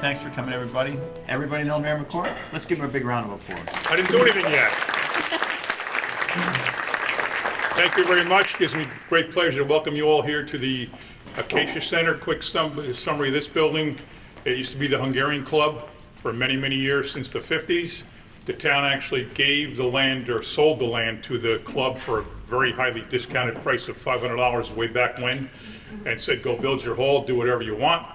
Thanks for coming, everybody. Everybody know Mayor McCord? Let's give him a big round of applause. I didn't do anything yet. Thank you very much. It gives me great pleasure to welcome you all here to the Acacia Center. Quick summary of this building. It used to be the Hungarian Club for many, many years, since the 50s. The town actually gave the land or sold the land to the club for a very highly discounted price of $500 way back when, and said, go build your hall, do whatever you want,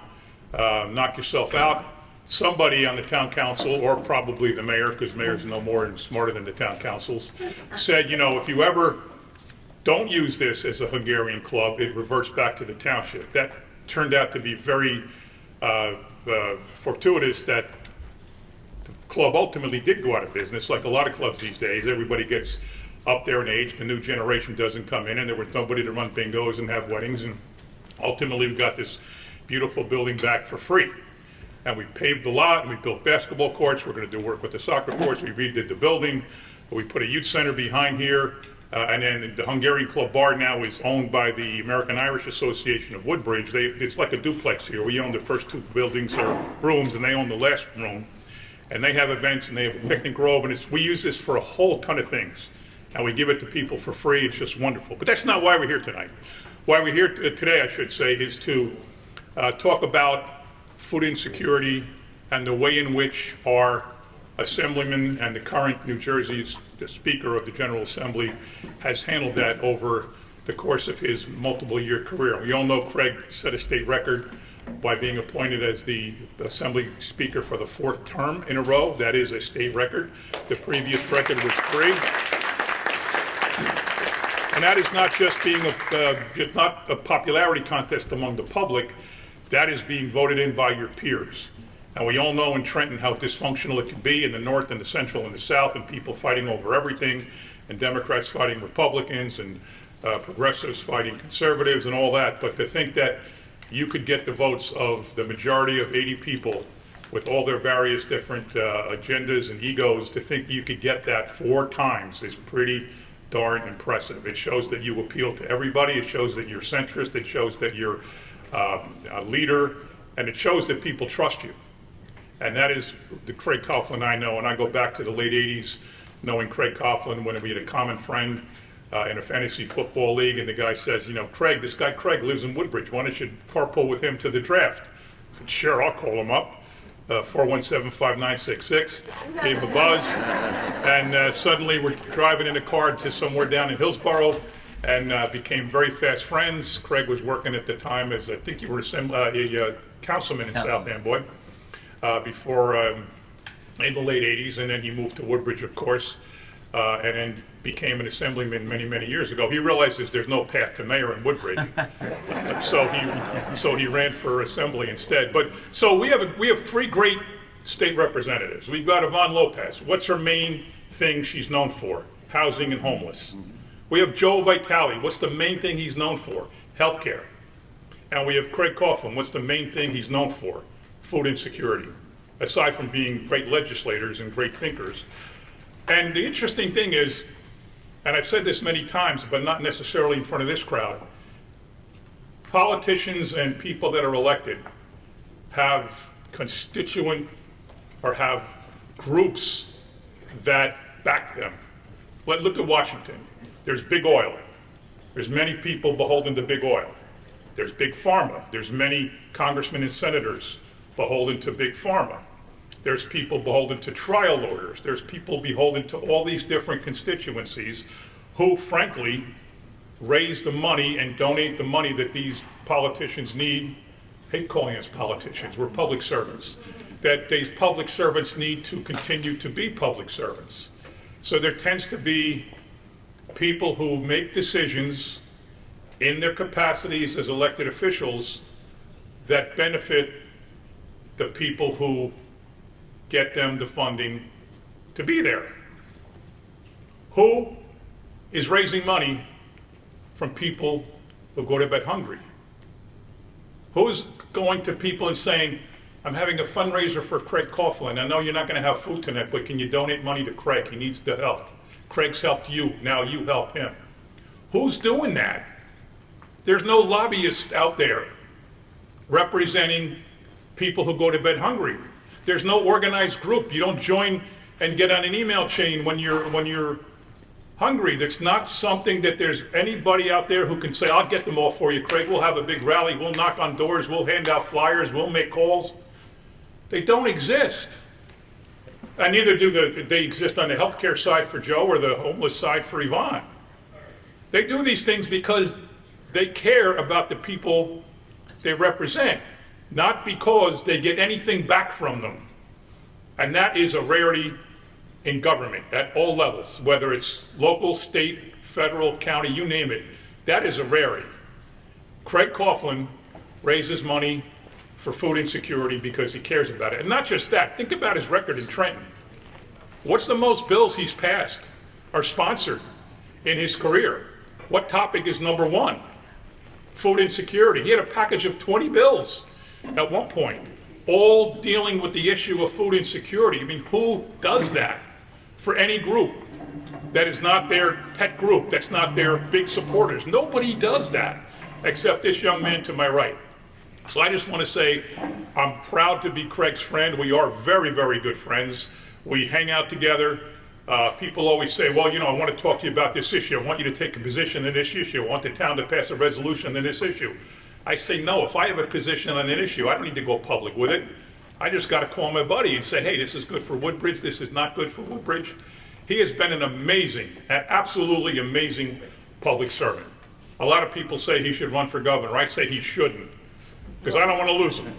knock yourself out. Somebody on the town council, or probably the mayor, because mayors no more and smarter than the town councils, said, you know, if you ever don't use this as a Hungarian club, it reverts back to the township. That turned out to be very fortuitous, that the club ultimately did go out of business, like a lot of clubs these days. Everybody gets up there in age, the new generation doesn't come in, and there was nobody to run bingos and have weddings, and ultimately we got this beautiful building back for free. And we paved the lot, and we built basketball courts. We're going to do work with the soccer courts. We redid the building. We put a youth center behind here. And then the Hungarian Club Bar now is owned by the American Irish Association of Woodbridge. It's like a duplex here. We own the first two buildings or rooms, and they own the last room. And they have events, and they have a picnic grove, and we use this for a whole ton of things. And we give it to people for free. It's just wonderful. But that's not why we're here tonight. Why we're here today, I should say, is to talk about food insecurity and the way in which our Assemblyman and the current New Jersey's the Speaker of the General Assembly has handled that over the course of his multiple-year career. We all know Craig set a state record by being appointed as the Assembly Speaker for the 4th term in a row. That is a state record. The previous record was 3. And that is not just being just not a popularity contest among the public. That is being voted in by your peers. And we all know in Trenton how dysfunctional it can be in the north and the central and the south, and people fighting over everything, and Democrats fighting Republicans, and progressives fighting conservatives, and all that. But to think that you could get the votes of the majority of 80 people with all their various different agendas and egos, to think you could get that 4 times is pretty darn impressive. It shows that you appeal to everybody. It shows that you're centrist. It shows that you're a leader, and it shows that people trust you. And that is the Craig Coughlin I know, and I go back to the late 80s knowing Craig Coughlin when we had a common friend in a fantasy football league, and the guy says, you know, Craig, this guy Craig lives in Woodbridge. Why don't you carpool with him to the draft? I said, sure, I'll call him up. 417-5966, gave him a buzz, and suddenly we're driving in a car to somewhere down in Hillsborough, and became very fast friends. Craig was working at the time as, I think you were a councilman in South Amboy before, in the late 80s, and then he moved to Woodbridge, of course, and then became an assemblyman many, many years ago. He realizes there's no path to mayor in Woodbridge, so he ran for assembly instead. But so we have 3 great state representatives. We've got Yvonne Lopez. What's her main thing she's known for? Housing and homeless. We have Joe Vitale. What's the main thing he's known for? Healthcare. And we have Craig Coughlin. What's the main thing he's known for? Food insecurity, aside from being great legislators and great thinkers. And the interesting thing is, and I've said this many times, but not necessarily in front of this crowd, politicians and people that are elected have constituent or have groups that back them. Look at Washington. There's big oil. There's many people beholden to big oil. There's big pharma. There's many congressmen and senators beholden to big pharma. There's people beholden to trial lawyers. There's people beholden to all these different constituencies who, frankly, raise the money and donate the money that these politicians need. I hate calling us politicians. We're public servants. That these public servants need to continue to be public servants. So there tends to be people who make decisions in their capacities as elected officials that benefit the people who get them the funding to be there. Who is raising money from people who go to bed hungry? Who's going to people and saying, I'm having a fundraiser for Craig Coughlin. I know you're not going to have food tonight, but can you donate money to Craig? He needs the help. Craig's helped you, now you help him. Who's doing that? There's no lobbyist out there representing people who go to bed hungry. There's no organized group. You don't join and get on an email chain when you're hungry. That's not something that there's anybody out there who can say, I'll get them all for you, Craig. We'll have a big rally. We'll knock on doors. We'll hand out flyers. We'll make calls. They don't exist. And neither do they exist on the healthcare side for Joe or the homeless side for Yvonne. They do these things because they care about the people they represent, not because they get anything back from them. And that is a rarity in government at all levels, whether it's local, state, federal, county, you name it. That is a rarity. Craig Coughlin raises money for food insecurity because he cares about it. And not just that, think about his record in Trenton. What's the most bills he's passed or sponsored in his career? What topic is number one? Food insecurity. He had a package of 20 bills at one point, all dealing with the issue of food insecurity. I mean, who does that for any group that is not their pet group, that's not their big supporters? Nobody does that except this young man to my right. So I just want to say I'm proud to be Craig's friend. We are very, very good friends. We hang out together. People always say, well, you know, I want to talk to you about this issue. I want you to take a position in this issue. I want the town to pass a resolution on this issue. I say, no, if I have a position on an issue, I don't need to go public with it. I just got to call my buddy and say, hey, this is good for Woodbridge. This is not good for Woodbridge. He has been an amazing, an absolutely amazing public servant. A lot of people say he should run for governor. I say he shouldn't, because I don't want to lose him.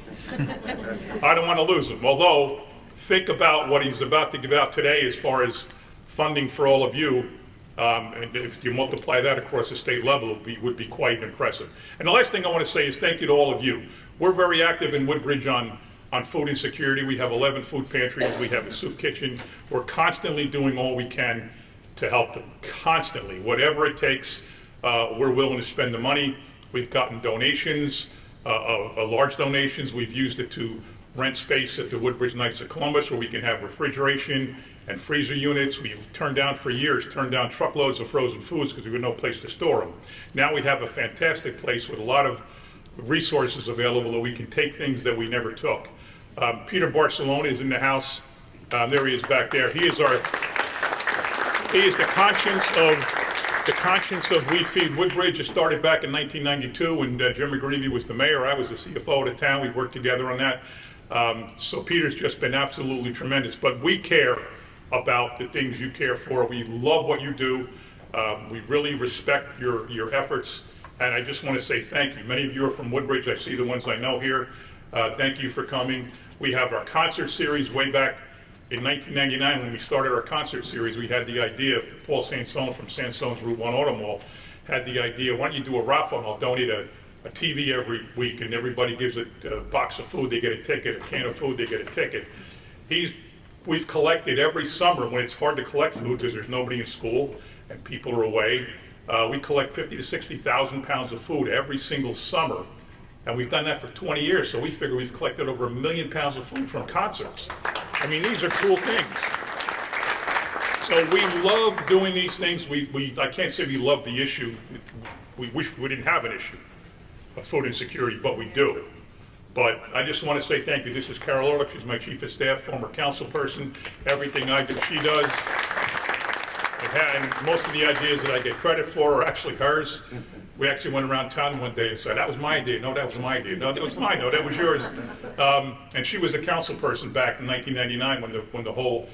I don't want to lose him. Although, think about what he's about to give out today as far as funding for all of you. And if you multiply that across the state level, it would be quite impressive. And the last thing I want to say is thank you to all of you. We're very active in Woodbridge on food insecurity. We have 11 food pantries. We have a soup kitchen. We're constantly doing all we can to help them. Constantly. Whatever it takes, we're willing to spend the money. We've gotten donations, large donations. We've used it to rent space at the Woodbridge Knights of Columbus where we can have refrigeration and freezer units. We've turned down for years, truckloads of frozen foods because we had no place to store them. Now we have a fantastic place with a lot of resources available that we can take things that we never took. Peter Barcelona is in the house. There he is back there. He is the conscience of We Feed Woodbridge. It started back in 1992 when Jim McGreevy was the mayor. I was the CFO of the town. We worked together on that. So Peter's just been absolutely tremendous. But we care about the things you care for. We love what you do. We really respect your efforts. And I just want to say thank you. Many of you are from Woodbridge. I see the ones I know here. Thank you for coming. We have our concert series way back in 1999 when we started our concert series. We had the idea, Paul Sansone from Sansone's Route 1 Auto Mall had the idea, why don't you do a raffle and I'll donate a TV every week and everybody gives a box of food, they get a ticket, a can of food, they get a ticket. We've collected every summer when it's hard to collect food because there's nobody in school and people are away. We collect 50 to 60,000 pounds of food every single summer. And we've done that for 20 years, so we figure we've collected over 1 million pounds of food from concerts. I mean, these are cool things. So we love doing these things. I can't say we love the issue. We wish we didn't have an issue of food insecurity, but we do. But I just want to say thank you. This is Carol Orlick. She's my chief of staff, former council person. Everything I do, she does. And most of the ideas that I get credit for are actually hers. We actually went around town one day and said, that was my idea. No, that was my idea. No, that was mine. No, that was yours. And she was a council person back in 1999 when the whole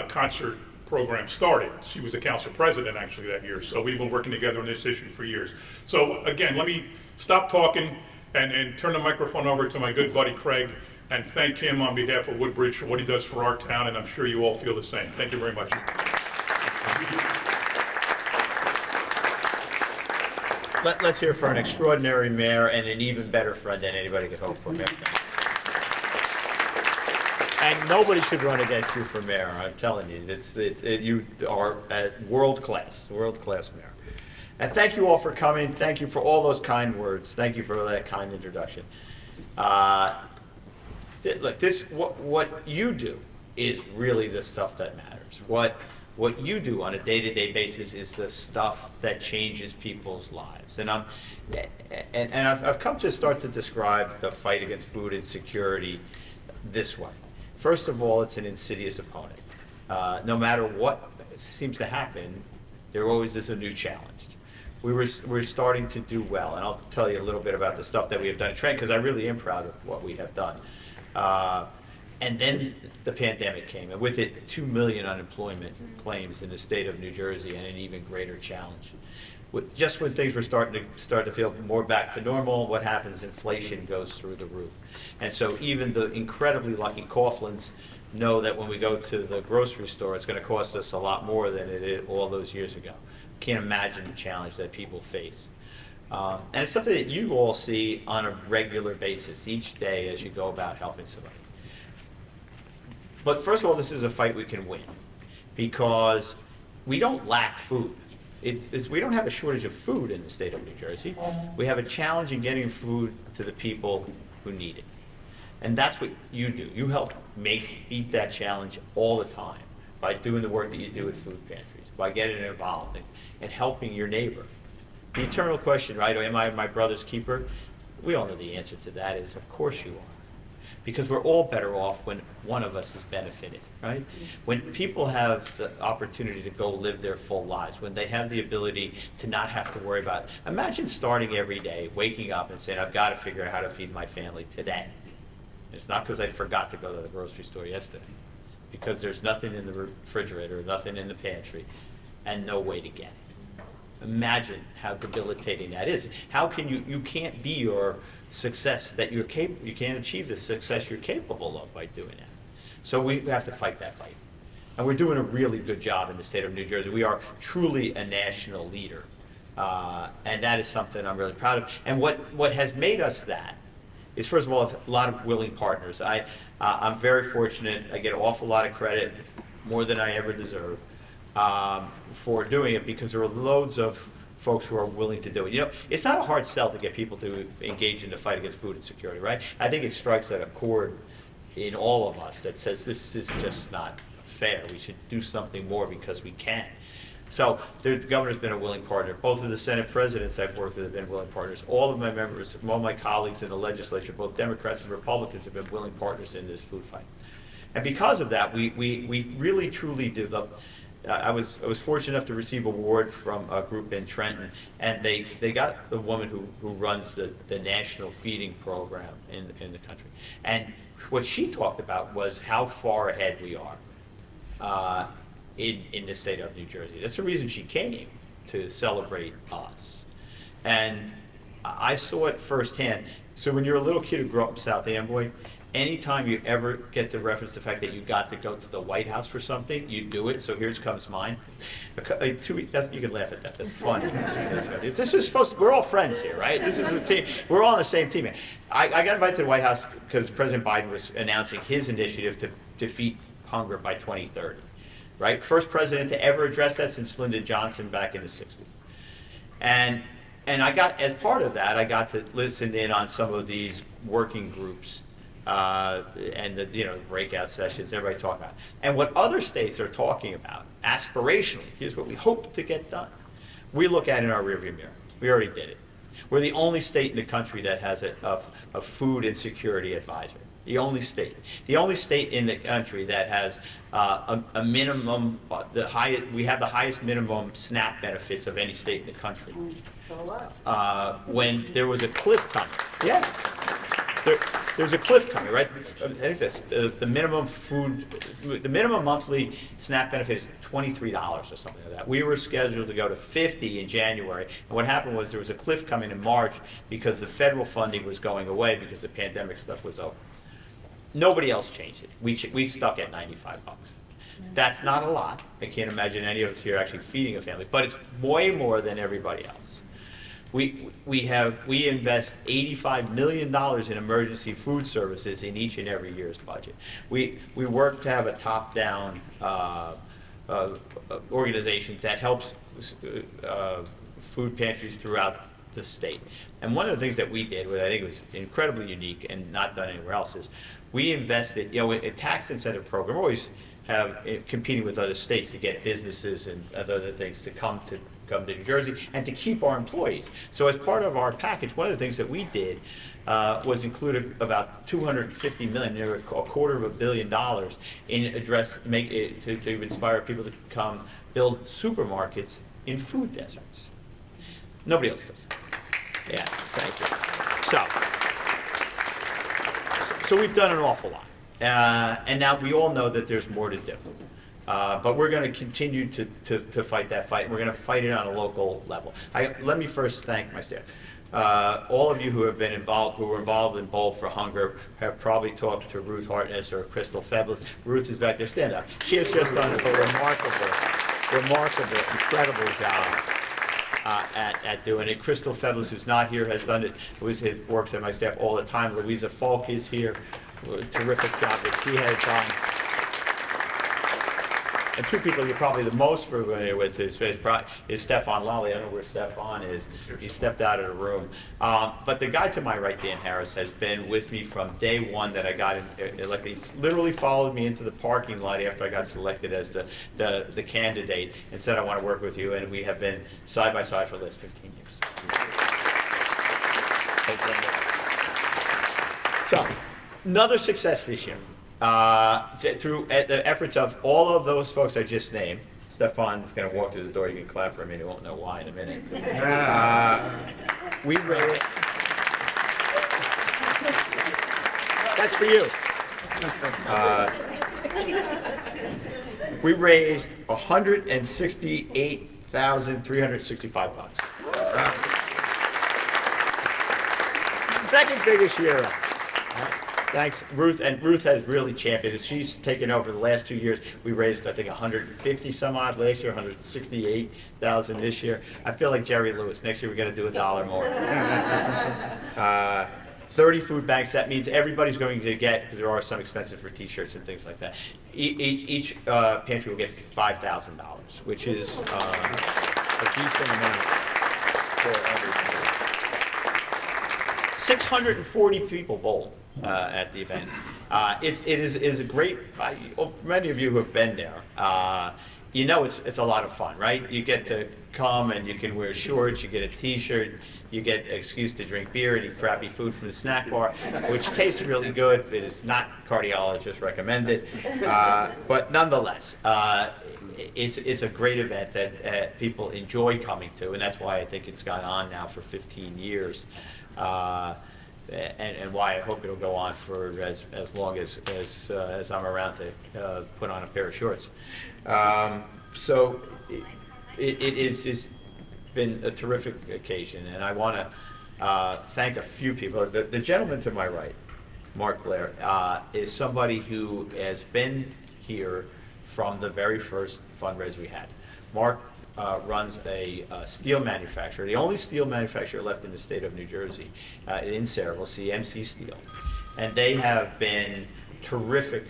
concert program started. She was the council president actually that year. So we've been working together on this issue for years. So again, let me stop talking and turn the microphone over to my good buddy Craig and thank him on behalf of Woodbridge for what he does for our town, and I'm sure you all feel the same. Thank you very much. Let's hear for an extraordinary mayor and an even better friend than anybody could hope for, Mayor. And nobody should run against you for mayor. I'm telling you, you are a world class mayor. And thank you all for coming. Thank you for all those kind words. Thank you for that kind introduction. Look, what you do is really the stuff that matters. What What you do on a day-to-day basis is the stuff that changes people's lives. And I've come to start to describe the fight against food insecurity this way. First of all, it's an insidious opponent. No matter what seems to happen, there always is a new challenge. We're starting to do well, and I'll tell you a little bit about the stuff that we have done at Trent, because I really am proud of what we have done. And then the pandemic came, and with it, 2 million unemployment claims in the state of New Jersey, and an even greater challenge. Just when things were starting to feel more back to normal, what happens? Inflation goes through the roof. And so even the incredibly lucky Coughlins know that when we go to the grocery store, it's going to cost us a lot more than it did all those years ago. Can't imagine the challenge that people face. And it's something that you all see on a regular basis, each day as you go about helping somebody. But first of all, this is a fight we can win, because we don't lack food. We don't have a shortage of food in the state of New Jersey. We have a challenge in getting food to the people who need it. And that's what you do. You help beat that challenge all the time by doing the work that you do at food pantries, by getting involved and helping your neighbor. The eternal question, right, am I my brother's keeper? We all know the answer to that is, of course you are. Because we're all better off when one of us is benefited, right? When people have the opportunity to go live their full lives, when they have the ability to not have to worry about, imagine starting every day, waking up and saying, I've got to figure out how to feed my family today. It's not because I forgot to go to the grocery store yesterday, because there's nothing in the refrigerator, nothing in the pantry, and no way to get it. Imagine how debilitating that is. How can you can't be your success that you can't achieve the success you're capable of by doing that. So we have to fight that fight. And we're doing a really good job in the state of New Jersey. We are truly a national leader. And that is something I'm really proud of. And what has made us that is, first of all, a lot of willing partners. I'm very fortunate. I get an awful lot of credit, more than I ever deserve, for doing it, because there are loads of folks who are willing to do it. You know, it's not a hard sell to get people to engage in the fight against food insecurity, right? I think it strikes at a chord in all of us that says this is just not fair. We should do something more because we can. So the governor's been a willing partner. Both of the Senate presidents I've worked with have been willing partners. All of my members, all my colleagues in the legislature, both Democrats and Republicans, have been willing partners in this food fight. And because of that, we really truly do. I was fortunate enough to receive an award from a group in Trenton, and they got the woman who runs the national feeding program in the country. And what she talked about was how far ahead we are in the state of New Jersey. That's the reason she came, to celebrate us. And I saw it firsthand. So when you're a little kid who grew up in South Amboy, anytime you ever get to reference the fact that you got to go to the White House for something, you do it. So here comes mine. 2 weeks, you can laugh at that. That's funny. This is supposed to, we're all friends here, right? This is a team. We're all on the same team. I got invited to the White House because President Biden was announcing his initiative to defeat hunger by 2030, right? First president to ever address that since Lyndon Johnson back in the 60s. And I got, as part of that, I got to listen in on some of these working groups and the breakout sessions everybody's talking about. And what other states are talking about, aspirationally, here's what we hope to get done. We look at in our rearview mirror. We already did it. We're the only state in the country that has a food insecurity advisor. The only state. The only state in the country that has a minimum, we have the highest minimum SNAP benefits of any state in the country. When there was a cliff coming. Yeah. There's a cliff coming, right? I think that's the minimum monthly SNAP benefit is $23 or something like that. We were scheduled to go to $50 in January, and what happened was there was a cliff coming in March because the federal funding was going away because the pandemic stuff was over. Nobody else changed it. We stuck at $95. That's not a lot. I can't imagine any of us here actually feeding a family, but it's way more than everybody else. We invest $85 million in emergency food services in each and every year's budget. We work to have a top-down organization that helps food pantries throughout the state. And one of the things that we did, which I think was incredibly unique and not done anywhere else, is we invested, a tax incentive program. Always competing with other states to get businesses and other things to come to New Jersey and to keep our employees. So as part of our package, one of the things that we did was included about $250 million, near $250 million in to inspire people to come build supermarkets in food deserts. Nobody else does. Yeah, thank you. So we've done an awful lot. And now we all know that there's more to do. But we're going to continue to fight that fight. We're going to fight it on a local level. Let me first thank my staff. All of you who have been involved, who were involved in Bowl for Hunger, have probably talked to Ruth Hartness or Crystal Febles. Ruth is back there. Stand up. She has just done a remarkable, incredible job at doing it. Crystal Febles, who's not here, has done it. Works at my staff all the time. Louisa Falk is here. Terrific job that she has done. And two people you're probably the most familiar with is Stefan Lally. I don't know where Stefan is. He stepped out of the room. But the guy to my right, Dan Harris, has been with me from day one that I got elected. He literally followed me into the parking lot after I got selected as the candidate and said, I want to work with you. And we have been side by side for the last 15 years. So, another success this year. Through the efforts of all of those folks I just named. Stefan's going to walk through the door. You can clap for him, and you won't know why in a minute. We raised. That's for you. We raised $168,365. Second biggest year. Thanks, Ruth. And Ruth has really championed it. She's taken over the last 2 years. We raised, I think, 150 some odd last year, 168,000 this year. I feel like Jerry Lewis. Next year, we're going to do $1 more. 30 food banks. That means everybody's going to get, because there are some expensive for T-shirts and things like that. Each pantry will get $5,000, which is a decent amount for everybody. 640 people bowled at the event. It is a great. Many of you who have been there, you know it's a lot of fun, right? You get to come and you can wear shorts, you get a T-shirt, you get an excuse to drink beer and eat crappy food from the snack bar, which tastes really good. It is not cardiologist recommended, but nonetheless, it's a great event that people enjoy coming to, and that's why I think it's gone on now for 15 years. And why I hope it'll go on for as long as I'm around to put on a pair of shorts. So it is just been a terrific occasion, and I want to thank a few people. The gentleman to my right, Mark Blair, is somebody who has been here from the very first fundraiser we had. Mark runs a steel manufacturer, the only steel manufacturer left in the state of New Jersey, in Saraville, CMC Steel. And they have been terrific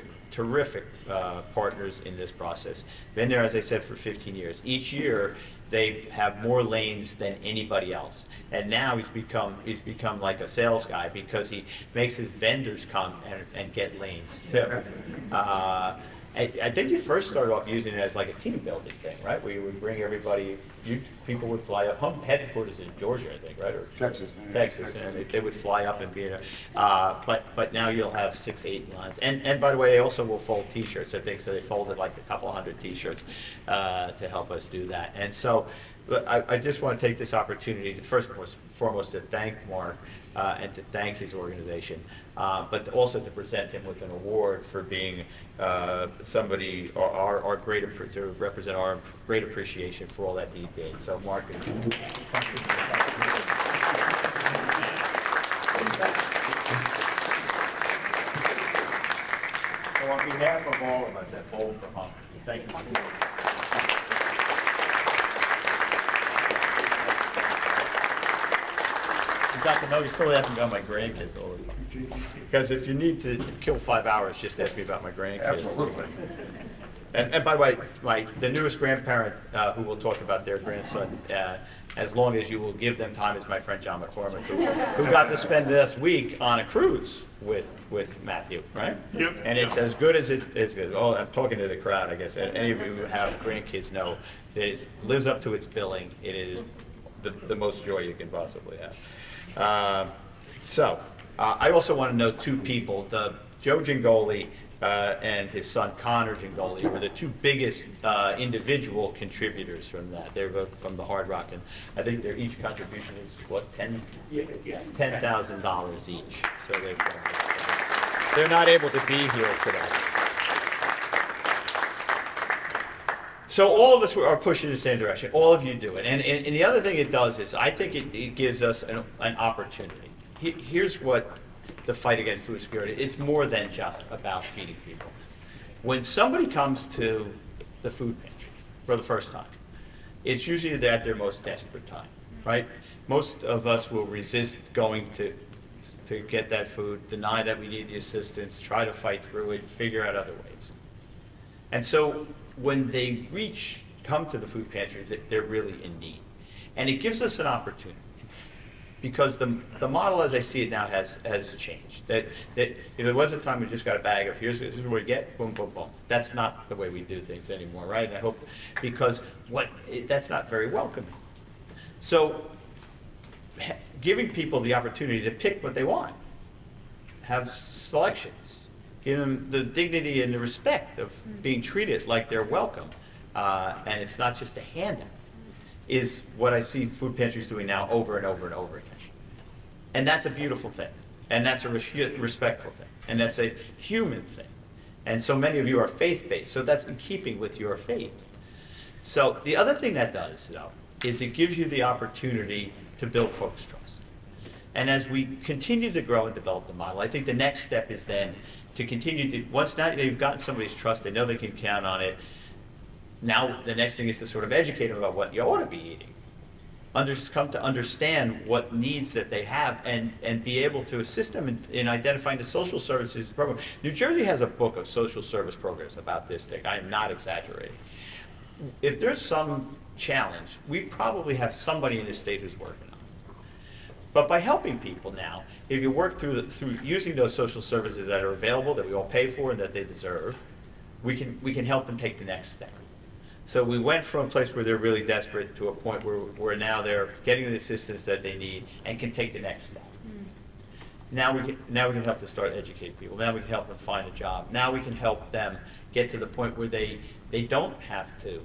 partners in this process. Been there, as I said, for 15 years. Each year, they have more lanes than anybody else. And now he's become like a sales guy because he makes his vendors come and get lanes too. I think you first started off using it as like a team building thing, right? Where you would bring everybody, people would fly up. Home headquarters in Georgia, I think, right? Or Texas, and they would fly up and be there. But now you'll have 6, 8 lines. And by the way, they also will fold T-shirts, I think. So they folded like a couple hundred T-shirts to help us do that. And so I just want to take this opportunity to first and foremost to thank Mark and to thank his organization, but also to present him with an award for being somebody, our great, to represent our great appreciation for all that he did. So Mark. So on behalf of all of us at Bowl for Hunger, thank you. Dr. No, he still asking about my grandkids all the time. Because if you need to kill 5 hours, just ask me about my grandkids. Absolutely. And by the way, the newest grandparent who will talk about their grandson as long as you will give them time, as my friend John McCormick, who got to spend this week on a cruise with Matthew, right? Yep. And it's as good as it's good. Oh, I'm talking to the crowd, I guess. Any of you who have grandkids know that it lives up to its billing. It is the most joy you can possibly have. I also want to note two people. Joe Gingoli and his son Connor Gingoli were the two biggest individual contributors from that. They're both from the Hard Rock, and I think their each contribution is what, $10,000 each. So they're not able to be here today. So all of us are pushing in the same direction. All of you do it. And the other thing it does is I think it gives us an opportunity. Here's what the fight against food security, it's more than just about feeding people. When somebody comes to the food pantry for the first time, it's usually at their most desperate time, right? Most of us will resist going to get that food, deny that we need the assistance, try to fight through it, figure out other ways. And so when they come to the food pantry, they're really in need. And it gives us an opportunity. Because the model, as I see it now, has changed. That if it was a time we just got a bag of here's what you get, boom, boom, boom. That's not the way we do things anymore, right? And I hope, because that's not very welcoming. So giving people the opportunity to pick what they want, have selections, give them the dignity and the respect of being treated like they're welcome, and it's not just a handout, is what I see food pantries doing now over and over and over again. And that's a beautiful thing. And that's a respectful thing. And that's a human thing. And so many of you are faith-based, so that's in keeping with your faith. So the other thing that does, though, is it gives you the opportunity to build folks' trust. And as we continue to grow and develop the model, I think the next step is then to continue to, once now they've gotten somebody's trust, they know they can count on it. Now, the next thing is to sort of educate them about what you ought to be eating. Come to understand what needs that they have and be able to assist them in identifying the social services program. New Jersey has a book of social service programs about this thing. I am not exaggerating. If there's some challenge, we probably have somebody in this state who's working on it. But by helping people now, if you work through using those social services that are available, that we all pay for and that they deserve, we can help them take the next step. So we went from a place where they're really desperate to a point where now they're getting the assistance that they need and can take the next step. Now we can help to start educating people. Now we can help them find a job. Now we can help them get to the point where they don't have to,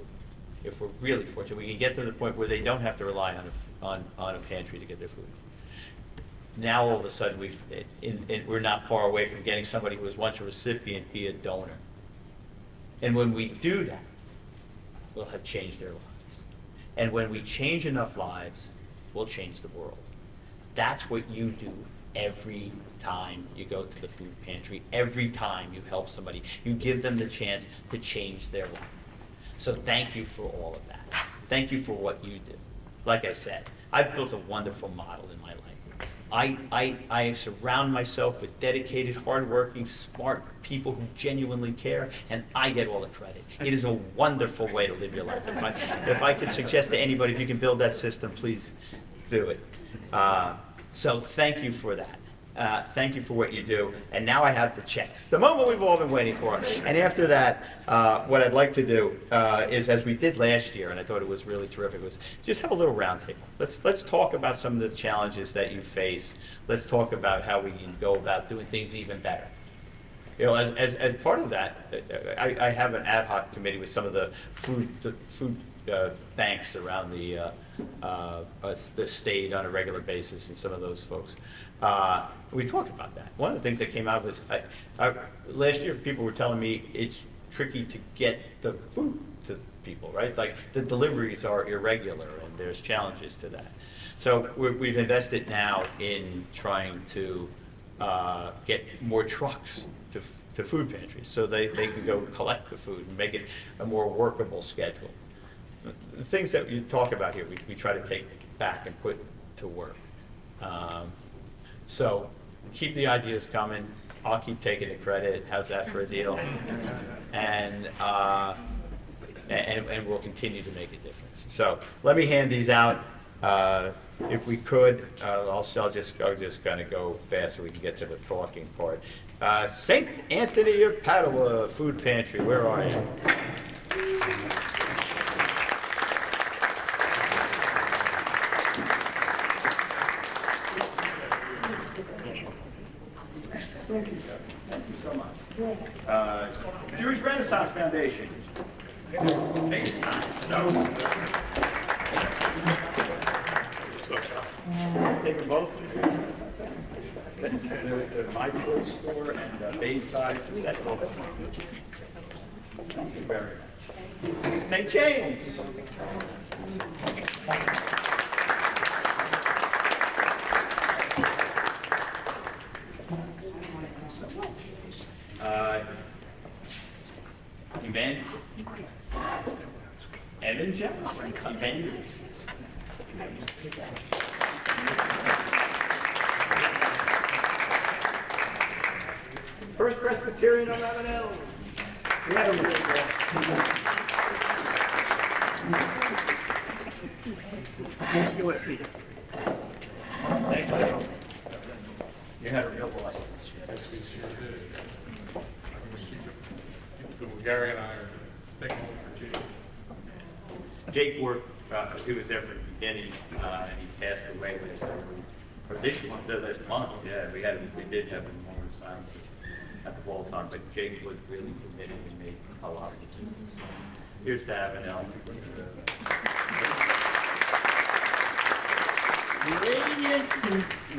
if we're really fortunate, we can get to the point where they don't have to rely on a pantry to get their food. Now all of a sudden we're not far away from getting somebody who was once a recipient be a donor. And when we do that, we'll have changed their lives. And when we change enough lives, we'll change the world. That's what you do every time you go to the food pantry, every time you help somebody. You give them the chance to change their life. So thank you for all of that. Thank you for what you do. Like I said, I've built a wonderful model in my life. I surround myself with dedicated, hardworking, smart people who genuinely care, and I get all the credit. It is a wonderful way to live your life. If I could suggest to anybody, if you can build that system, please do it. So thank you for that. Thank you for what you do. And now I have the checks, the moment we've all been waiting for. And after that, what I'd like to do is, as we did last year, and I thought it was really terrific, was just have a little roundtable. Let's talk about some of the challenges that you face. Let's talk about how we can go about doing things even better. You know, as part of that, I have an ad hoc committee with some of the food banks around the state on a regular basis, and some of those folks. We talked about that. One of the things that came out was, last year people were telling me it's tricky to get the food to people, right? Like the deliveries are irregular and there's challenges to that. So we've invested now in trying to get more trucks to food pantries so they can go collect the food and make it a more workable schedule. The things that you talk about here, we try to take back and put to work. So keep the ideas coming. I'll keep taking the credit. How's that for a deal? And we'll continue to make a difference. So let me hand these out. If we could, I'll just kind of go fast so we can get to the talking part. St. Anthony of Padua Food Pantry, where are you? Thank you so much. Jewish Renaissance Foundation. Base signs, so. Take them both. The My Choice Store and Bayside. Thank you very much. St. James. Evangelists. First Presbyterian of Avenel. Thank you. You had a real boss. Gary and I are thinking for Jake. Jake worked, he was there from the beginning, and he passed away this month. Yeah, we did have him on the signs at the ball time, but Jake was really committed and made a lot of difference. Here's to Avenel.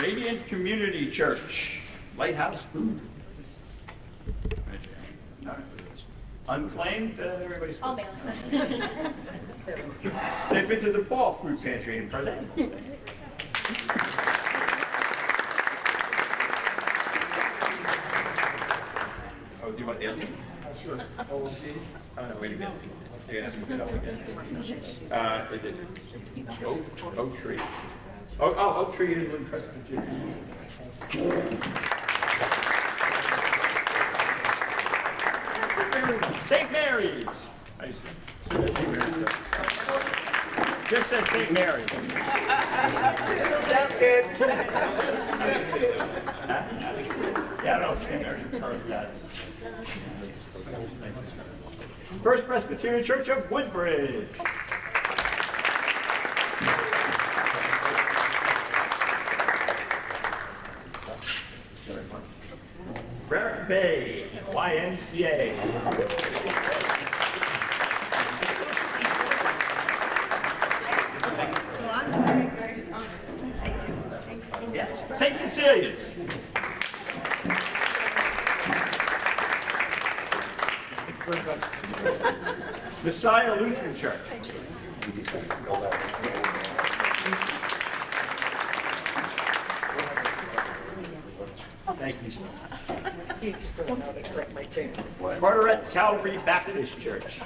Radiant Community Church, Lighthouse Food. Unclaimed, everybody's I'll supposed mail to. it. St. Vincent de Paul Food Pantry in Present. Oh, do you want the other? Sure. Oh, no, wait a minute. You're gonna have to get up again. Is it Oak Tree? Oak Tree is in Presbyterian. St. Mary's. I see. St. Mary's. Just says St. Mary's. Sounds good. Yeah, I don't know if St. Mary's does that. First Presbyterian Church of Woodbridge. Barrett Bay, YMCA. St. Cecilia's. Messiah Lutheran Church. Thank you so much. You still know how to correct my thing. Carteret Calvary Baptist Church.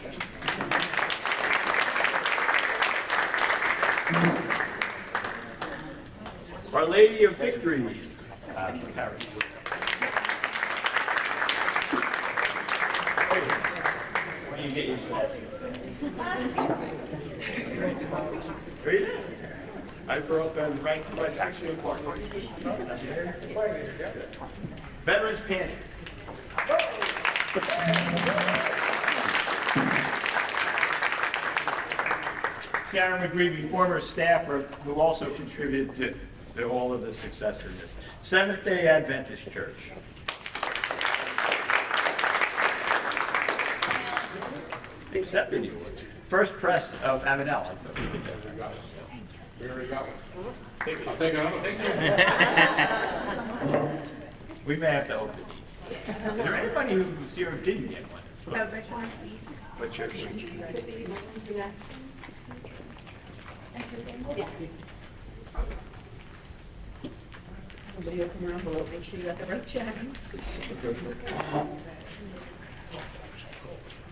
Our Lady of Victories. Parish. When you get yourself. Read it. I grew up in right actually in Park. Veterans Pantry. Sharon McGreevy, former staffer who also contributed to all of the success in this. Seventh-day Adventist Church. Accepted you. First Press of Avenel. We already got one. I'll take another. We may have to open these. Is there anybody who's here who didn't get one? What church? Somebody will come around below, make sure you got the right check.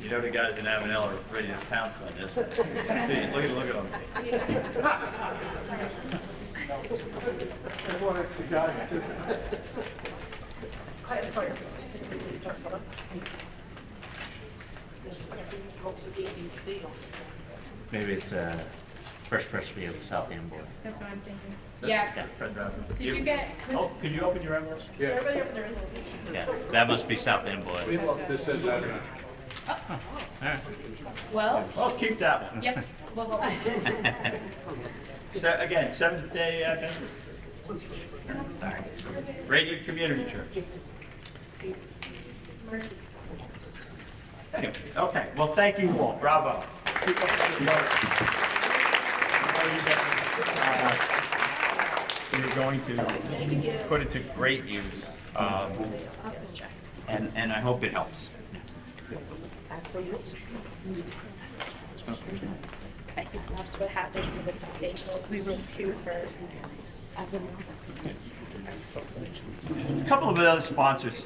You know the guys in Avenel are ready to pounce on this. See, look at them. Maybe it's first person to be a South End boy. That's what I'm thinking. Yeah, Yeah. President. Did you get, Oh, could you open your envelope? everybody open their envelope? Yeah, that must be South End boy. We love this as that. Well, Well, keep that one. yep, well, hold on. So, again, Seventh-day Adventist, Sorry. Radiant Community Church. Anyway, okay, well, thank you all, bravo. Keep up the good work. I know you're going to put it to great use, and I hope it helps. That's what happens with this update. We wrote two for. A couple of other sponsors,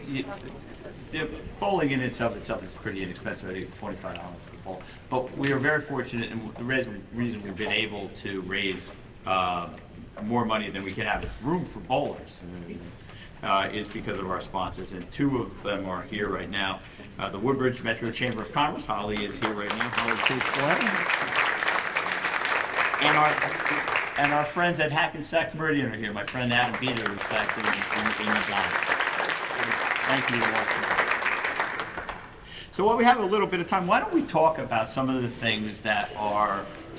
the bowling in itself is pretty inexpensive. I think it's $25 for bowl. But we are very fortunate, and the reason we've been able to raise more money than we can have room for bowlers is because of our sponsors. And two of them are here right now. The Woodbridge Metro Chamber of Commerce, Holly is here right now. Holly, please go ahead. And our friends at Hackensack Meridian are here. My friend Adam Beater is back in the back. Thank you all. So while we have a little bit of time, why don't we talk about some of the things that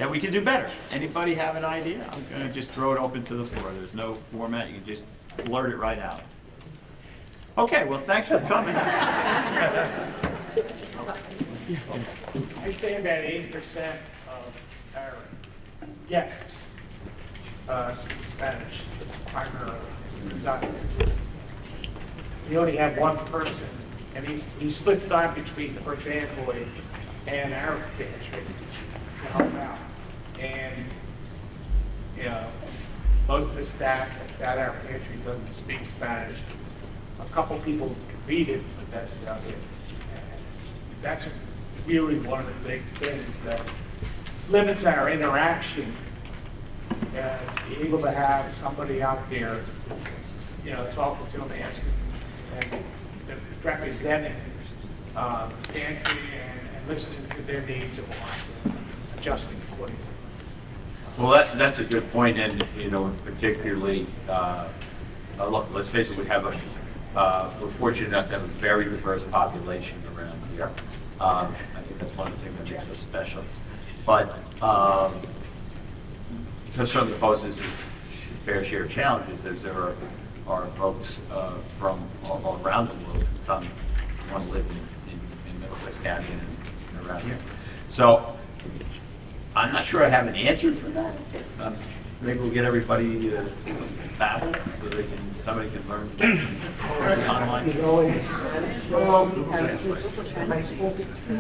we can do better? Anybody have an idea? I'm going to just throw it open to the floor. There's no format. You can just blurt it right out. Okay, well, thanks for coming. I say about 80% of our guests speak Spanish primarily. We only have one person, and he splits time between the first envoy and our pantry to help out. And, you know, most of the staff at our pantry doesn't speak Spanish. A couple people can read it, but that's about it. And that's really one of the big things that limits our interaction. Be able to have somebody out there, you know, talking to them, asking, and representing the pantry and listening to their needs and wants, adjusting accordingly. Well, that's a good point, and, you know, particularly, look, let's face it, we're fortunate enough to have a very diverse population around here. I think that's one of the things that makes us special. But it certainly poses its fair share of challenges, as there are folks from all around the world who come want to live in Middlesex County and around here. So I'm not sure I have an answer for that. Maybe we'll get everybody babble so somebody can learn online.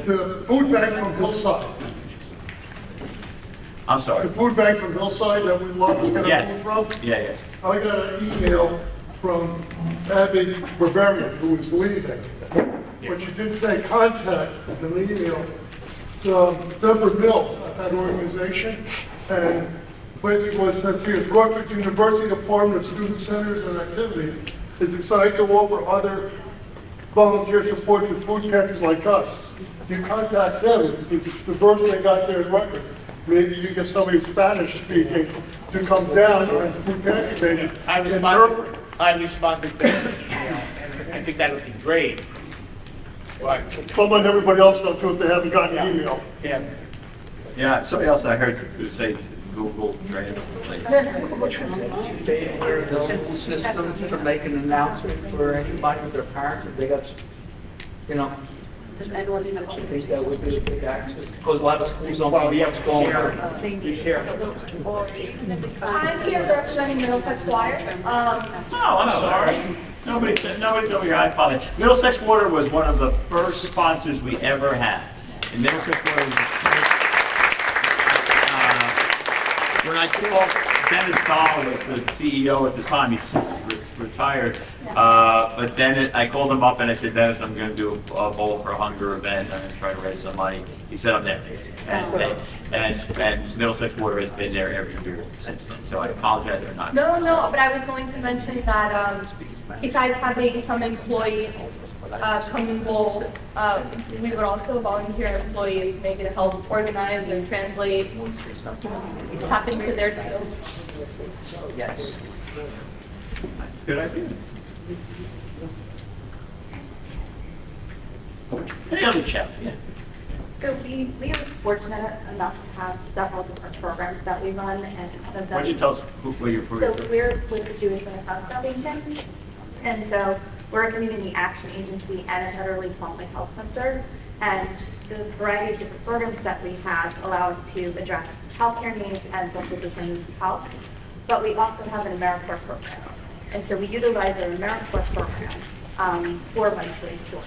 The food bank from Hillside. I'm sorry. The food bank from Hillside that we love is going to Yes. food from. Yeah. I got an email from Abby Barbarian, who is leaving. But she did say contact in the email Deborah Mills at that organization. And basically what it says here is Rutgers University Department of Student Centers and Activities is excited to offer other volunteer support for food pantries like us. You contact them, it's diverse they got there in Rutgers. Maybe you get somebody Spanish speaking to come down as a food pantry maybe. I responded to that, you know, and I think that would be great. But, But let everybody else know too if they haven't gotten the email. yeah. Yeah, somebody else I heard say Google Translate. There's simple systems for making an announcement for anybody with their parents, if they got, you know, Does anyone have I think that would be a big access, because a lot of schools don't know what's going on. Be careful. I'm here representing Middlesex Water. Oh, I'm sorry. Nobody told me. I apologize. Middlesex Water was one of the first sponsors we ever had. And Middlesex Water was the first. When I called, Dennis Dahl was the CEO at the time. He's since retired. But then I called him up and I said, Dennis, I'm going to do a Bowl for Hunger event. I'm going to try to raise some money. He said, I'm there. And Middlesex Water has been there every year since then. So I apologize for not. No, but I was going to mention that if I have maybe some employees comfortable. We would also volunteer employees maybe to help organize or translate, tap into their skills. Yes. Good idea. Any other chat? Yeah. So we are fortunate enough to have several different programs that we run, and one of them. Why don't you tell us where you're from? So we're with the Jewish Renaissance Foundation, and so we're a community action agency and a federally qualified health center. And the variety of different programs that we have allow us to address healthcare needs and social determinants of health. But we also have an AmeriCorps program, and so we utilize our AmeriCorps program for monthly store.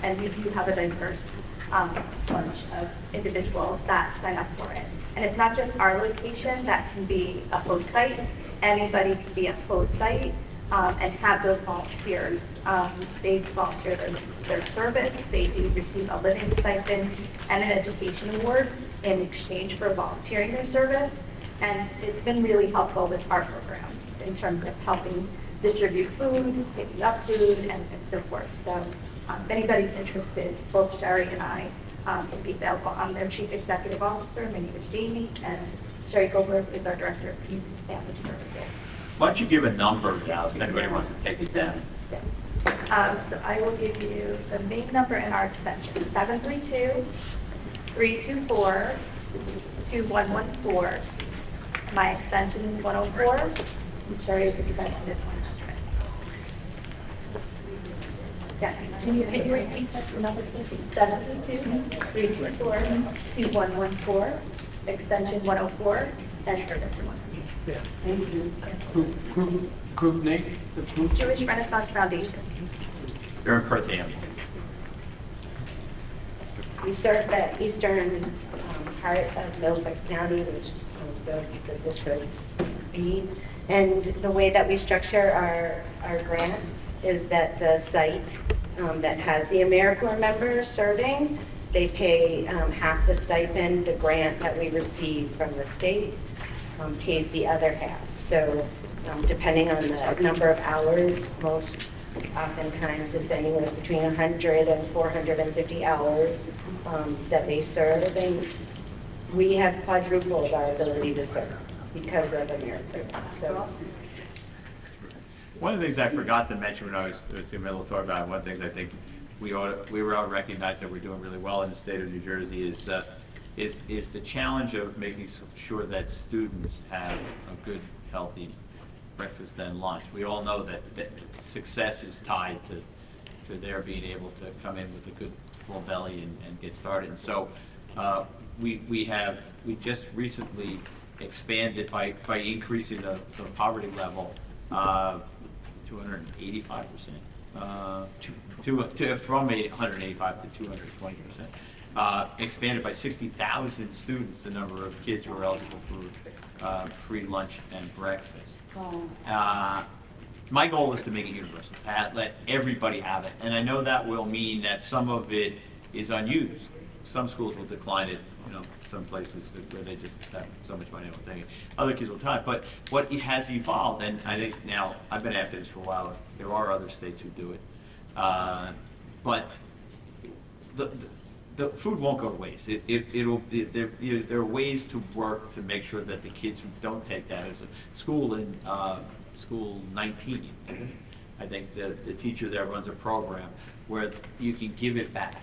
And we do have a diverse bunch of individuals that sign up for it. And it's not just our location that can be a host site. Anybody can be a host site and have those volunteers. They volunteer their service. They do receive a living stipend and an education award in exchange for volunteering their service. And it's been really helpful with our program in terms of helping distribute food, picking up food, and so forth. So if anybody's interested, both Sherry and I will be available. I'm their Chief Executive Officer. My name is Jamie, and Sherry Goldberg is our Director of Community Family Services. Why don't you give a number now if anybody wants to take it down? Yeah. So I will give you the main number in our extension, 732-324-2114. My extension is 104, and Sherry's extension is 100. Yeah, can you repeat that number, please? 732-324-2114, extension 104, and her one. Yeah. Group name? The group? Jewish Renaissance Foundation. You're in Perth Amboy. We serve the eastern part of Middlesex County, which is the District B. And the way that we structure our grant is that the site that has the AmeriCorps members serving, they pay half the stipend. The grant that we receive from the state pays the other half. So depending on the number of hours, most oftentimes it's anywhere between 100 and 450 hours that they serve. And we have quadrupled our ability to serve because of AmeriCorps. So. One of the things I forgot to mention when I was doing my little talk about it, one of the things I think we ought to recognize that we're doing really well in the state of New Jersey is the challenge of making sure that students have a good, healthy breakfast and lunch. We all know that success is tied to their being able to come in with a good full belly and get started. And so we just recently expanded by increasing the poverty level 285%, from 185 to 220%. Expanded by 60,000 students the number of kids who are eligible for free lunch and breakfast. My goal is to make it universal, let everybody have it. And I know that will mean that some of it is unused. Some schools will decline it, some places where they just have so much money, don't take it. Other kids will try it. But what has evolved, and I think now, I've been after this for a while, there are other states who do it. But the food won't go to waste. There are ways to work to make sure that the kids who don't take that, as a school in school 19, I think the teacher there runs a program where you can give it back.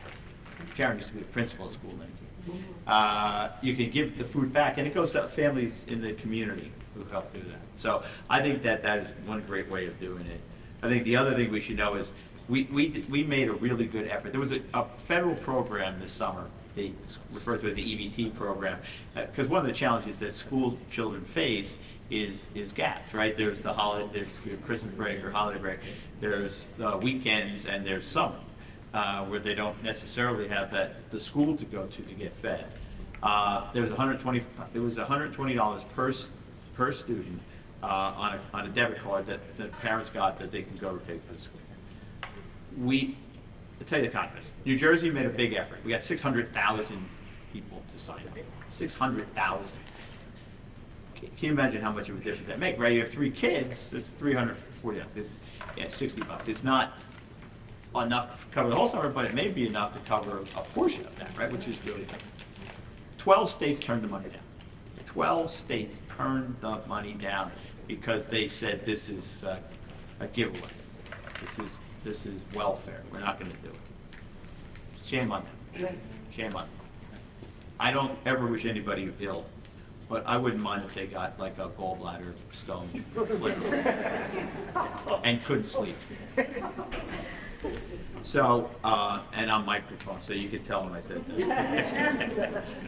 Sharon used to be the principal of school 19. You can give the food back, and it goes to families in the community who help do that. So I think that is one great way of doing it. I think the other thing we should know is we made a really good effort. There was a federal program this summer, they refer to as the EBT program, because one of the challenges that school children face is gaps, right? There's there's Christmas break or holiday break, there's weekends, and there's summer, where they don't necessarily have the school to go to get fed. It was $120 per student on a debit card that the parents got that they can go take to the school. I'll tell you the contrast. New Jersey made a big effort. We got 600,000 people to sign up. 600,000. Can you imagine how much of a difference that makes, right? You have 3 kids, it's $340. It's $60. It's not enough to cover the whole summer, but it may be enough to cover a portion of that, right, which is really good. 12 states turned the money down. 12 states turned the money down because they said this is a giveaway. This is welfare. We're not going to do it. Shame on them. Shame on them. I don't ever wish anybody ill, but I wouldn't mind if they got like a gallbladder stone flip and couldn't sleep. So, and on microphone, so you could tell when I said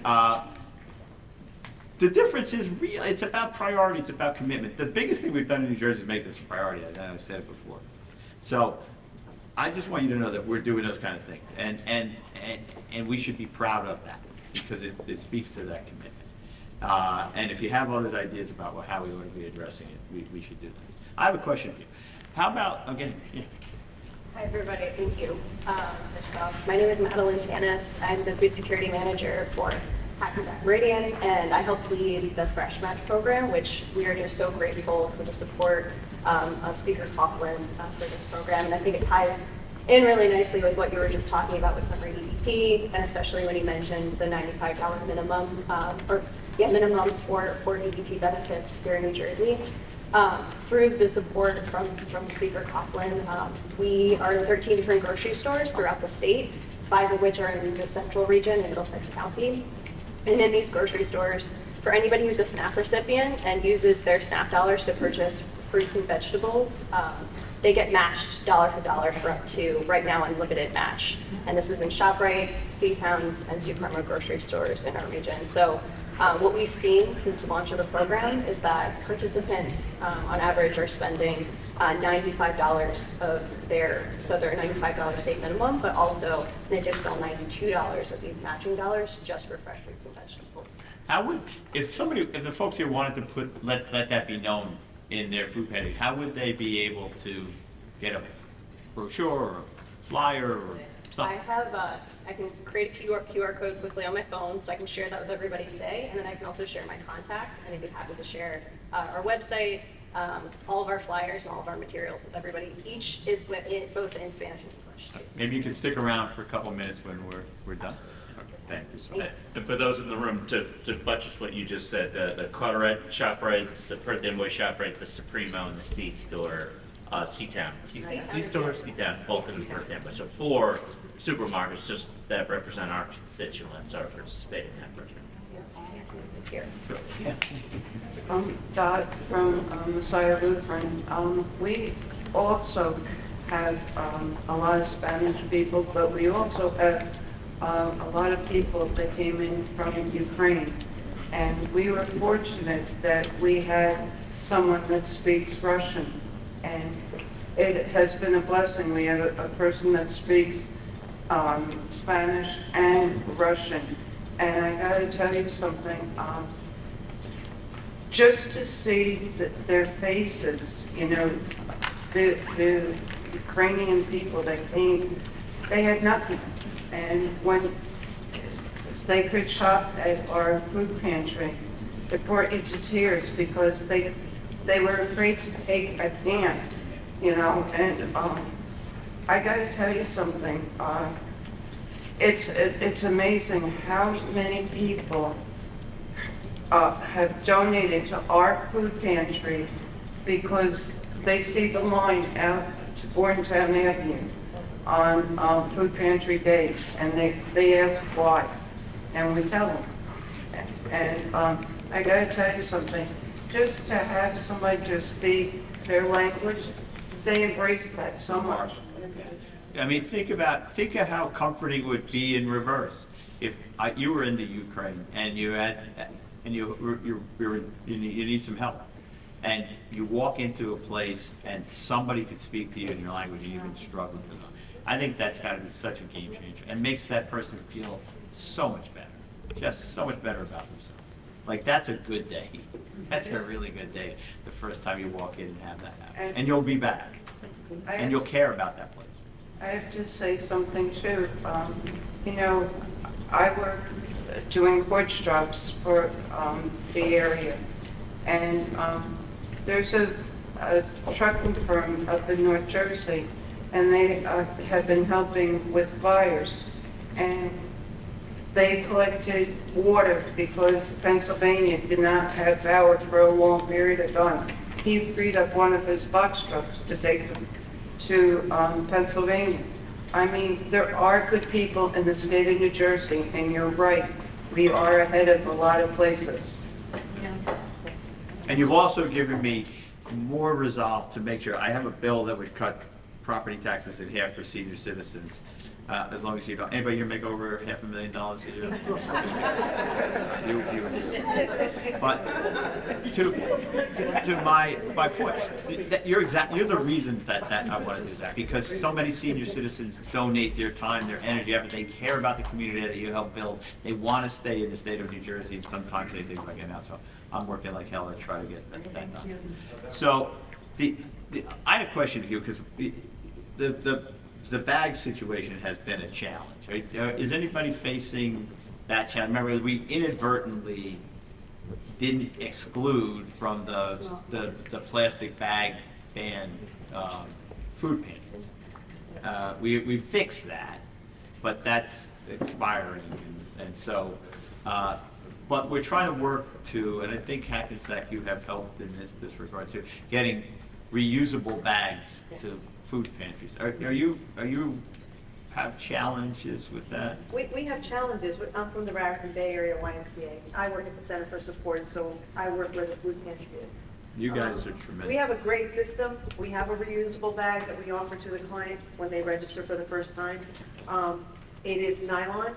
that. The difference is real. It's about priority. It's about commitment. The biggest thing we've done in New Jersey is make this a priority. I said it before. So I just want you to know that we're doing those kind of things, and we should be proud of that because it speaks to that commitment. And if you have other ideas about how we ought to be addressing it, we should do that. I have a question for you. How about, again, yeah. Hi, everybody. Thank you. First off, my name is Madeline Tanis. I'm the food security manager for Hackensack Meridian, and I help lead the Fresh Match program, which we are just so grateful for the support of Speaker Coughlin for this program. And I think it ties in really nicely with what you were just talking about with summer EBT, and especially when you mentioned the $95 minimum, minimum for EBT benefits here in New Jersey. Through the support from Speaker Coughlin, we are in 13 different grocery stores throughout the state, 5 of which are in the central region in Middlesex County. And in these grocery stores, for anybody who's a SNAP recipient and uses their SNAP dollars to purchase fruits and vegetables, they get matched dollar for dollar for up to, right now, unlimited match. And this is in ShopRite, C-Towns, and Suprema grocery stores in our region. So what we've seen since the launch of the program is that participants, on average, are spending $95 of their $95 state minimum, but also an additional $92 of these matching dollars just for fresh fruits and vegetables. How would, if the folks here wanted to let that be known in their food pantry, how would they be able to get a brochure or a flyer or something? I can create a QR code quickly on my phone, so I can share that with everybody today, and then I can also share my contact, and I'd be happy to share our website, all of our flyers, and all of our materials with everybody. Each is both in Spanish and English. Maybe you can stick around for a couple minutes when we're done. Okay, thank you so much. And for those in the room, to buttress what you just said, the Carteret ShopRite, the Perth Amboy ShopRite, the Supremo, and the C-Store, C-Town. C-Store, C-Town, both in the Perth Amboy. So 4 supermarkets just that represent our constituents are participating in that program. Dot from Messiah Lutheran. We also have a lot of Spanish people, but we also have a lot of people that came in from Ukraine. And we were fortunate that we had someone that speaks Russian. And it has been a blessing. We have a person that speaks Spanish and Russian. And I got to tell you something, just to see their faces, you know, the Ukrainian people that came, they had nothing. And when they could shop at our food pantry, it brought you to tears because they were afraid to take a can, you know. And I got to tell you something. It's amazing how many people have donated to our food pantry because they see the line out to Bordentown Avenue on food pantry days, and they ask why, and we tell them. And I got to tell you something. Just to have somebody to speak their language, they embrace that so much. I mean, think of how comforting it would be in reverse. If you were in the Ukraine and you need some help, and you walk into a place and somebody could speak to you in your language and you've been struggling to know. I think that's got to be such a game changer and makes that person feel so much better, just so much better about themselves. Like, that's a good day. That's a really good day the first time you walk in and have that happen. And you'll be back. And you'll care about that place. I have to say something too. You know, I work doing porch jobs for the area, and there's a trucking firm up in North Jersey, and they have been helping with fires. And they collected water because Pennsylvania did not have power for a long period of time. He freed up one of his box trucks to take them to Pennsylvania. I mean, there are good people in the state of New Jersey, and you're right, we are ahead of a lot of places. And you've also given me more resolve to make sure, I have a bill that would cut property taxes in half for senior citizens, as long as you don't, anybody here make over $500,000 a year? But to my point, you're the reason that I want to do that, because so many senior citizens donate their time, their energy, effort, they care about the community that you help build, they want to stay in the state of New Jersey, and sometimes they think about getting out, so I'm working like hell to try to get that done. So, I had a question for you, because the bag situation has been a challenge, right? Is anybody facing that challenge? Remember, we inadvertently didn't exclude from the plastic bag ban food pantries. We fixed that, but that's expiring, and so, but we're trying to work to, and I think Hackensack, you have helped in this regard too, getting reusable bags to food pantries. Are you have challenges with that? We have challenges. I'm from the Raritan Bay Area YMCA. I work at the Center for Support, so I work where the food pantry is. You guys are tremendous. We have a great system. We have a reusable bag that we offer to the client when they register for the first time. It is nylon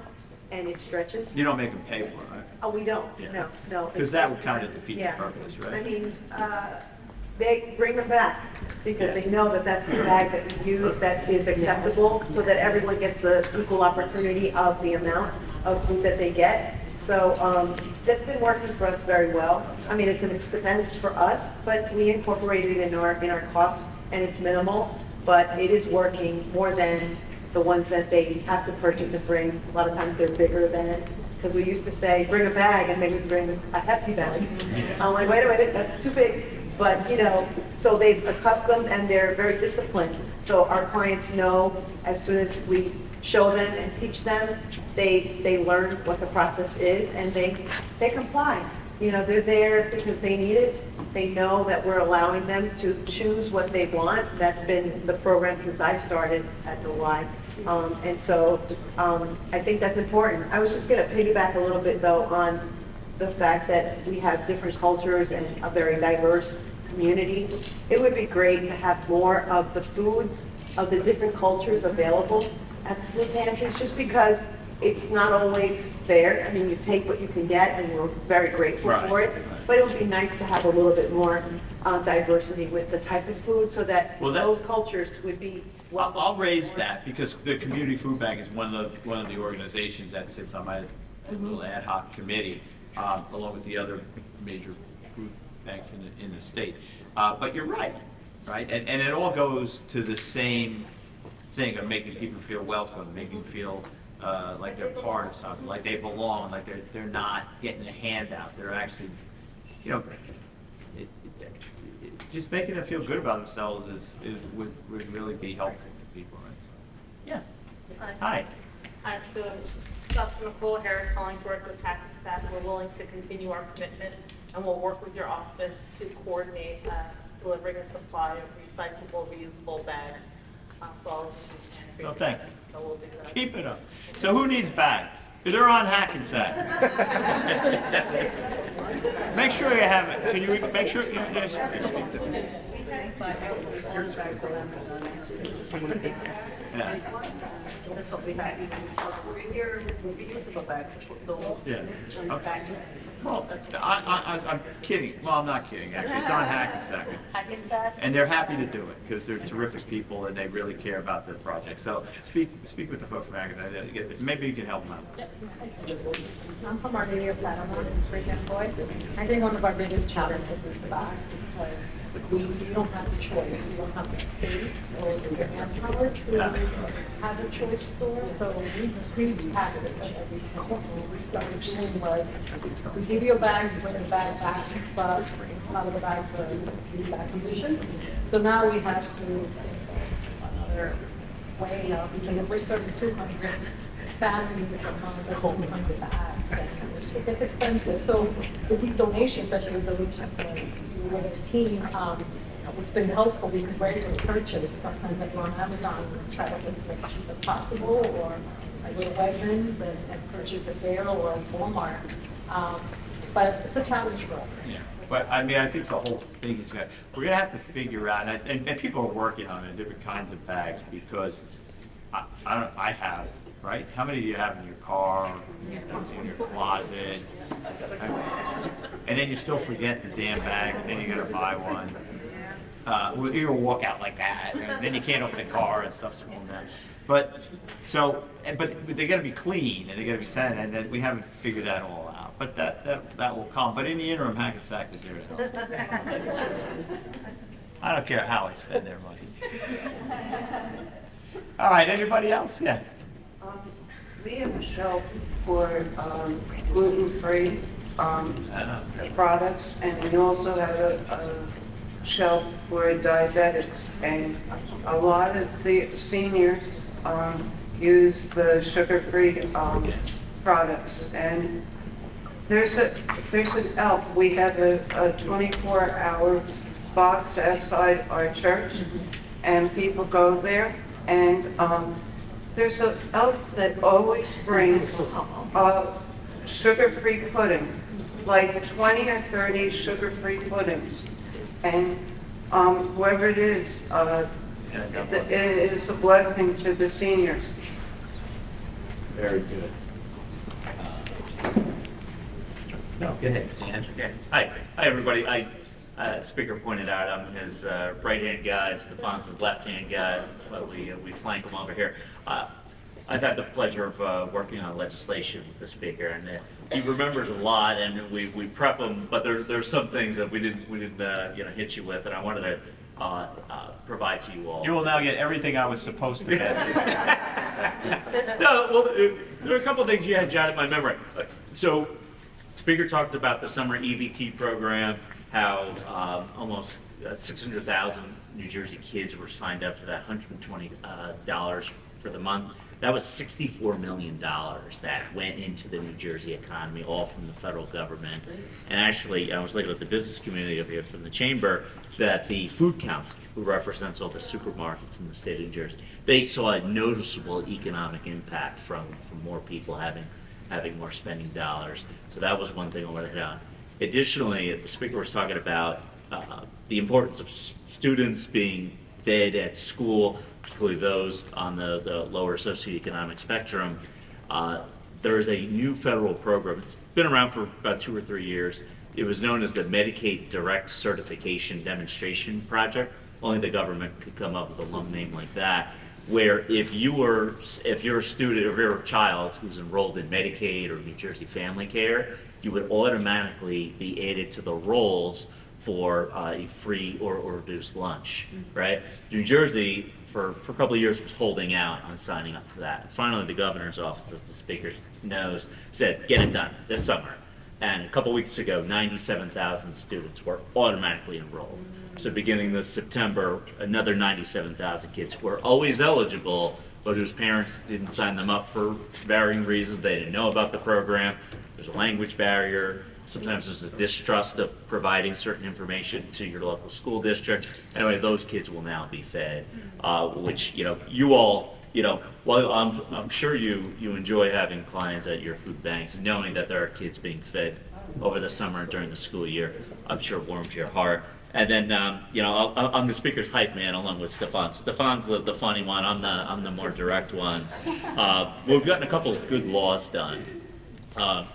and it stretches. You don't make them pay for it, right? Oh, we don't. Yeah. No. Because that would kind of defeat the Yeah. purpose, right? I mean, they bring them back because they know that that's the bag that we use that is acceptable, so that everyone gets the equal opportunity of the amount of food that they get. So that's been working for us very well. I mean, it's an expense for us, but we incorporate it in our cost, and it's minimal, but it is working more than the ones that they have to purchase and bring. A lot of times they're bigger than, because we used to say, bring a bag, and they would bring a hefty bag. I'm like, wait a minute, that's too big. But, you know, so they've accustomed and they're very disciplined. So our clients know as soon as we show them and teach them, they learn what the process is and they comply. You know, they're there because they need it. They know that we're allowing them to choose what they want. That's been the program since I started at the Y. And so I think that's important. I was just going to piggyback a little bit, though, on the fact that we have different cultures and a very diverse community. It would be great to have more of the foods of the different cultures available at the food pantries, just because it's not always there. I mean, you take what you can get, and we're very grateful for it. But it would be nice to have a little bit more diversity with the type of food, so that those cultures would be welcome. I'll raise that, because the Community Food Bank is one of the organizations that sits on my little ad hoc committee, along with the other major food banks in the state. But you're right? And it all goes to the same thing of making people feel welcome, making them feel like they're part of something, like they belong, like they're not getting a handout. They're actually, you know, just making them feel good about themselves would really be helpful to people, right? Yeah. Hi. Hi, so Dr. Nicole Harris calling to work with Hackensack. We're willing to continue our commitment, and we'll work with your office to coordinate delivering a supply of recyclable, reusable bags for all of the Oh, thank you. So we'll do that. Keep it up. So who needs bags? They're on Hackensack. Make sure you have it. Can you make sure you speak to them? Yeah. That's what we have. We're here with reusable bags. Yeah. Okay. Well, I'm kidding. Well, I'm not kidding, actually. It's on Hackensack. Hackensack? And they're happy to do it, because they're terrific people and they really care about the project. So speak with the folks from Hackensack. Maybe you can help them out. I'm from Arcadia Platinum in Freaking Boy. I think one of our biggest challenges is the bags, because we don't have the choice. We don't have the space or the manpower to have a choice store. So we pre-package everything. What we started doing was we give you a bag, bring the bag back, but a lot of the bags are used acquisition. So now we have to other way of, because if we're supposed to 200 families among the 200 bags, and it gets expensive. So with these donations, especially with the reaching to you with a team, it's been helpful because we're able to purchase. Sometimes I go on Amazon and try to get it as cheap as possible, or I go to Wegmans and purchase it there, or at Walmart. But it's a challenge for us. Yeah, but I mean, I think the whole thing is that we're gonna have to figure out, and people are working on it, different kinds of bags, because I have, right? How many do you have in your car, in your closet? And then you still forget the damn bag, and then you gotta buy one. You'll walk out like that, and then you can't open the car and stuff's falling down. But they gotta be clean, and they gotta be sent, and then we haven't figured that all out. But that will come. But in the interim, Hackensack is there to help. I don't care how I spend their money. All right, anybody else? Yeah. We have a shelf for gluten-free products, and we also have a shelf for diabetics. And a lot of the seniors use the sugar-free products. And there's an elf. We have a 24-hour box outside our church, and people go there. And there's an elf that always brings sugar-free pudding, like 20 or 30 sugar-free puddings. And whoever it is a blessing to the seniors. Very good. No, go ahead. Okay. Hi, everybody. Speaker pointed out I'm his right-hand guy, Stefan's his left-hand guy, but we flank him over here. I've had the pleasure of working on legislation with the speaker, and he remembers a lot, and we prep him. But there's some things that we didn't hit you with, and I wanted to provide to you all. You will now get everything I was supposed to get. No, well, there are a couple of things you had jotted in my memory. So, Speaker talked about the summer EBT program, how almost 600,000 New Jersey kids were signed up for that $120 for the month. That was $64 million that went into the New Jersey economy, all from the federal government. And actually, I was looking at the business community over here from the chamber, that the Food Council, who represents all the supermarkets in the state of New Jersey, they saw a noticeable economic impact from more people having more spending dollars. So that was one thing I wanted to hit on. Additionally, the speaker was talking about the importance of students being fed at school, particularly those on the lower socioeconomic spectrum. There is a new federal program. It's been around for about 2 or 3 years. It was known as the Medicaid Direct Certification Demonstration Project. Only the government could come up with a lump name like that, where if you're a student or if you're a child who's enrolled in Medicaid or New Jersey Family Care, you would automatically be added to the rolls for a free or reduced lunch, right? New Jersey, for a couple of years, was holding out on signing up for that. Finally, the governor's office, as the speaker knows, said, get it done this summer. And a couple weeks ago, 97,000 students were automatically enrolled. So beginning this September, another 97,000 kids who were always eligible, but whose parents didn't sign them up for varying reasons. They didn't know about the program. There's a language barrier. Sometimes there's a distrust of providing certain information to your local school district. Anyway, those kids will now be fed, which, you all, while I'm sure you enjoy having clients at your food banks and knowing that there are kids being fed over the summer and during the school year, I'm sure warms your heart. And then, I'm the speaker's hype man along with Stefan. Stefan's the funny one. I'm the more direct one. We've gotten a couple of good laws done,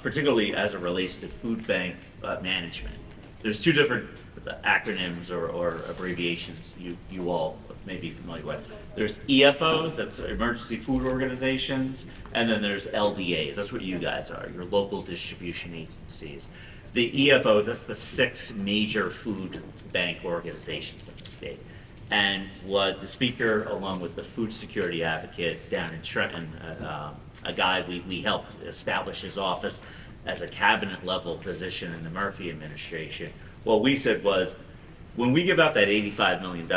particularly as it relates to food bank management. There's 2 different acronyms or abbreviations you all may be familiar with. There's EFOs, that's Emergency Food Organizations, and then there's LDAs. That's what you guys are, your local distribution agencies. The EFOs, that's the 6 major food bank organizations in the state. And what the speaker, along with the food security advocate down in Trenton, a guy we helped establish his office as a cabinet level position in the Murphy administration, what we said was, when we give out that $85 million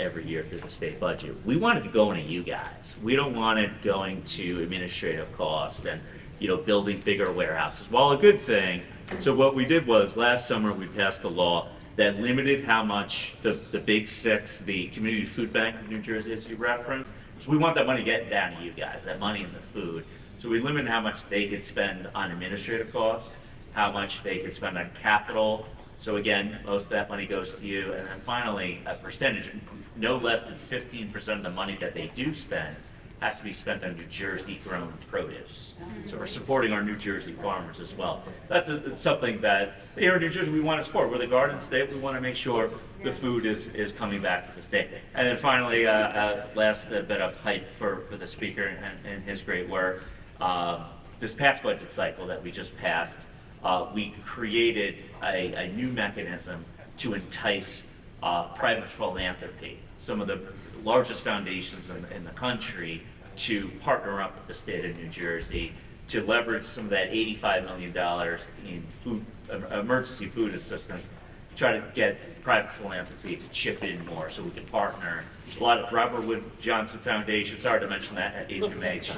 every year through the state budget, we want it to go into you guys. We don't want it going to administrative costs and, building bigger warehouses. While a good thing, so what we did was last summer we passed a law that limited how much the Big Six, the Community Food Bank of New Jersey, as you referenced, so we want that money getting down to you guys, that money in the food. So we limited how much they could spend on administrative costs, how much they could spend on capital. So again, most of that money goes to you. And then finally, a percentage, no less than 15% of the money that they do spend has to be spent on New Jersey grown produce. So we're supporting our New Jersey farmers as well. That's something that here in New Jersey we want to support. We're the garden state. We want to make sure the food is coming back to the state. And then finally, last bit of hype for the speaker and his great work. This past budget cycle that we just passed, we created a new mechanism to entice private philanthropy, some of the largest foundations in the country, to partner up with the state of New Jersey to leverage some of that $85 million in food, emergency food assistance, try to get private philanthropy to chip in more so we can partner. A lot of Robert Wood Johnson Foundation, sorry to mention that at HMH,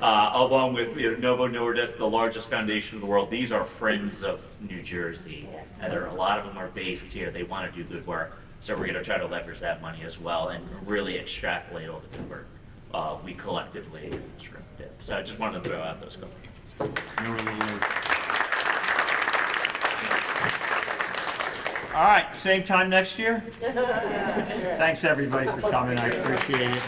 along with Novo Nordisk, the largest foundation in the world. These are friends of New Jersey, and a lot of them are based here. They want to do good work. So we're going to try to leverage that money as well and really extrapolate all the good work we collectively did. So I just wanted to throw out those couple things. All right, same time next year? Thanks, everybody, for coming. I appreciate it.